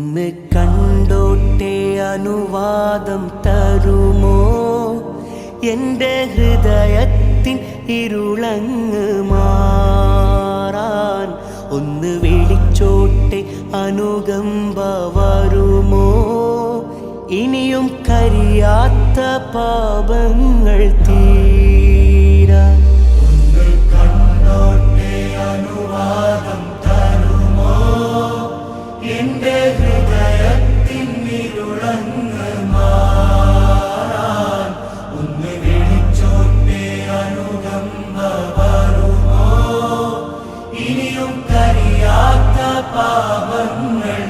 ഒന്ന് കണ്ടോട്ടെ അനുവാദം തരുമോ? എൻ്റെ ഹൃദയത്തിൻ ഇരുളങ്ങ് മാറാൻ ഒന്ന് വിളിച്ചോട്ടെ അനുകമ്പ വരുമോ? ഇനിയും കരിയാത്ത പാപങ്ങൾ തീരാൻ ഒന്ന് കണ്ടോട്ടെ അനുവാദം തരുമോ? എൻ്റെ ഹൃദയത്തിൻ ഇരുളങ്ങ് മാറാൻ ഒന്ന് വിളിച്ചോട്ടെ അനുകമ്പ വരുമോ? ഇനിയും കരിയാത്ത പാപങ്ങൾ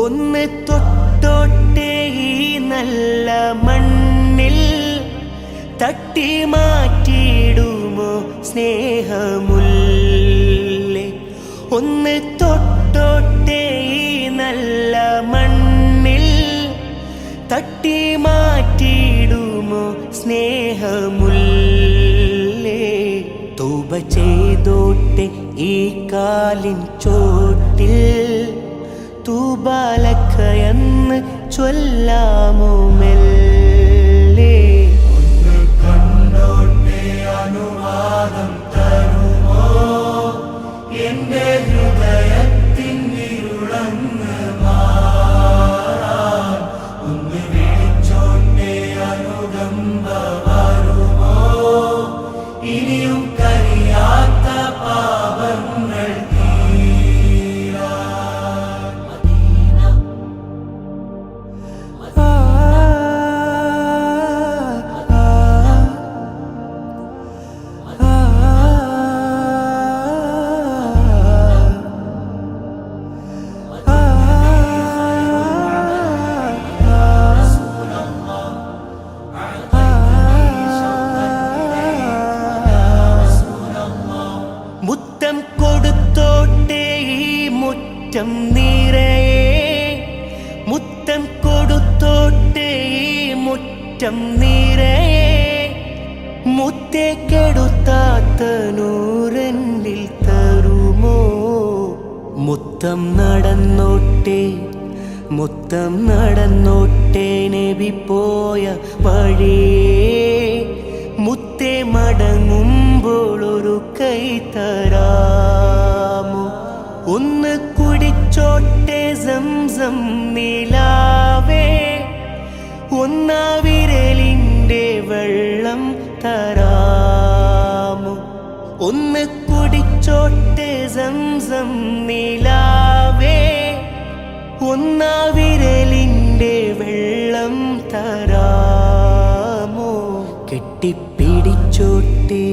ഒന്ന് തൊട്ടോട്ടെ ഈ നല്ല മണ്ണിൽ തട്ടി മാറ്റിയിടുമോ സ്നേഹമുല്ലേ? ഒന്ന് തൊട്ടോട്ടെ ഈ നല്ല മണ്ണിൽ തട്ടി മാറ്റിയിടുമോ സ്നേഹമുല്ലേ? തൗബ ചെയ്തോട്ടെ ഈ കാലിൻ ചോട്ടിൽ തൂബാലക്കയെന്ന് ചൊല്ലാമോ മെല്ലെ? ഒന്ന് കണ്ടോട്ടെ അനുവാദം തരുമോ? എൻ്റെ ഹൃദയത്തിൻ ഇരുളങ്ങ് മാറാൻ ഒന്ന് വിളിച്ചോട്ടെ അനുകമ്പ വരുമോ? ഇനിയും കരിയാത്ത പാപങ്ങൾ മുത്തം കൊടുത്തോട്ടെ ഈ മുറ്റം നിറയെ, മുത്തം കൊടുത്തോട്ടെ ഈ മുറ്റം നിറയെ, മുത്തേ കെടുത്താത്ത നൂറന്നിൽ തരുമോ? മുത്തം നടന്നോട്ടെ, മുത്തം നടന്നോട്ടെ നബി പോയ വഴിയേ, മുത്തേ മടങ്ങുമ്പോൾ ഒരു കൈ തരാമോ? ഒന്ന് കുടിച്ചോട്ടെ സംസം നിലാവേ, ഒന്നാ വിരലിൻ്റെ വെള്ളം തരാമോ? ഒന്ന് കുടിച്ചോട്ടെ സംസം നിലാവേ, ഒന്നാ വിരലിൻ്റെ വെള്ളം തരാമോ? കെട്ടിപ്പിടിച്ചോട്ടെ,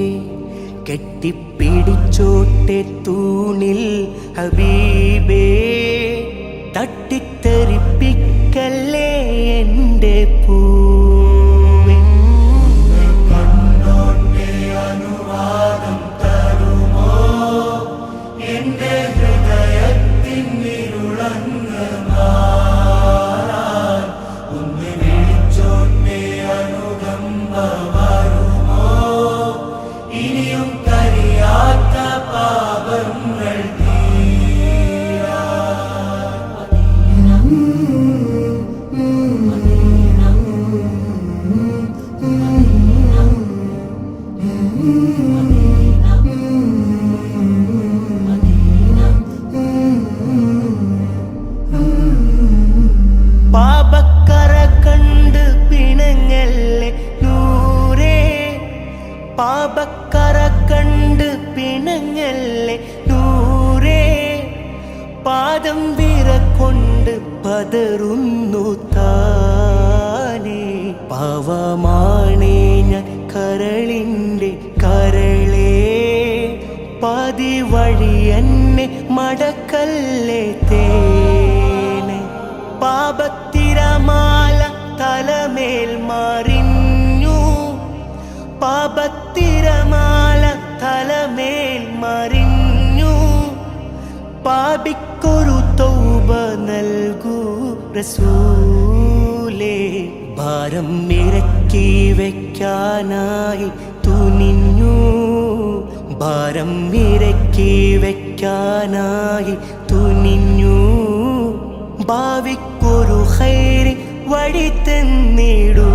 കെട്ടിപ്പിടിച്ചോട്ടെ തൂണിൽ ഹബീബേ, തട്ടിത്തെറിപ്പിക്കല്ലേ എൻ്റെ പൂവേ? കണ്ടോട്ടെ അനുവാദം തരുമോ? എൻ്റെ ഹൃദയത്തിൻ ഇരുളങ്ങ് മാറാൻ ഒന്ന് വിളിച്ചോട്ടെ അനുകമ്പ വരുമോ? ഇനിയും കരിയാത്ത പാപങ്ങൾ പാപക്കറ കണ്ട് പിണങ്ങല്ലേ നൂറേ, പാപക്കറ കണ്ട് പിണങ്ങല്ലേ നൂറേ, പാദം വിറകൊണ്ട് പതറുന്നു താനേ. പാവമാണേ ഞാൻ കരളിൻ്റെ കരളേ, പാതി വഴി എന്നെ മടക്കല്ലേ തേനെ. പാപത്തിരമാല തലമേൽ മറിഞ്ഞു, പാപത്തിരമാല തലമേൽ മറിഞ്ഞു, പാപിക്കൊരു തൗബ നൽകൂ റസൂലേ. ഭാരം ഇറക്കി വയ്ക്കാനായി തുനിഞ്ഞു, ഭാരം ഇറക്കി ഒരുക്കി വെക്കാനായി തുനിഞ്ഞു. ഭാവിക്കൊരു ഖൈർ വഴി തന്നിടൂ